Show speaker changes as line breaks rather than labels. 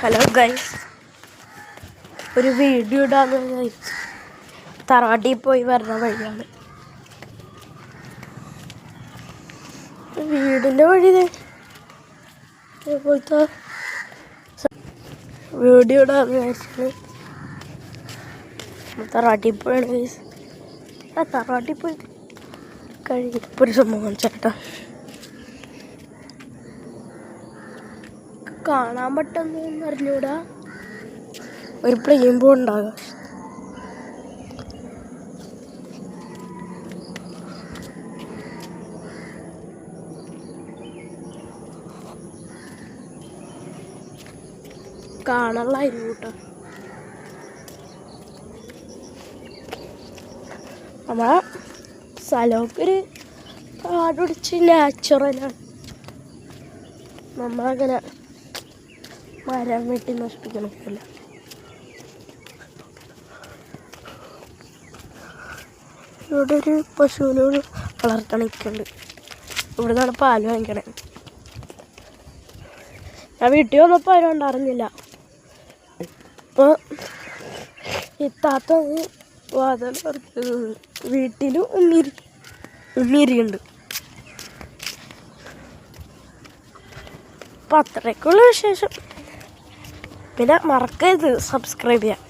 Hello guys, ഒരു video ഇടാന്ന് തറവാട്ടിൽ പോയി വരുന്ന വഴിയാണ്. വീടിൻ്റെ വഴി ഇതേപോലത്തെ വീഡിയോ ഇടാന്ന് വിചാരിച്ചത്. തറവാട്ടിൽ പോയാണ് ഗൈസ്. തറവാട്ടിൽ പോയി കഴിഞ്ഞപ്പോൾ ഒരു സംഭവം ചേട്ടാ കാണാൻ പറ്റുന്ന അറിഞ്ഞൂടാ. ഒരു പ്ലെയിൻ ഉണ്ടാകാം. കാണാനുള്ളായിരുന്നു കേട്ടോ. നമ്മളെ സ്ഥലമൊക്കെ ഒരു കാട് പിടിച്ച് നാച്ചുറലാണ്. നമ്മളങ്ങനെ മരം വെട്ടി നശിപ്പിക്കണമല്ല. ഇവിടെ ഒരു പശുവിനോട് വളർത്തണിക്കുന്നുണ്ട്. ഇവിടെ നിന്നാണ് പാല് വാങ്ങിക്കണേ. ഞാൻ വീട്ടിൽ വന്നപ്പോൾ ആരും ഉണ്ടായിരുന്നില്ല. അപ്പോൾ ഇത്താത്ത വാതിൽ വീട്ടിൽ ഉമ്മീരിയുണ്ട്. അപ്പം അത്രയ്ക്കുള്ള വിശേഷം. പിന്നെ മറക്കരുത് സബ്സ്ക്രൈബ് ചെയ്യാം.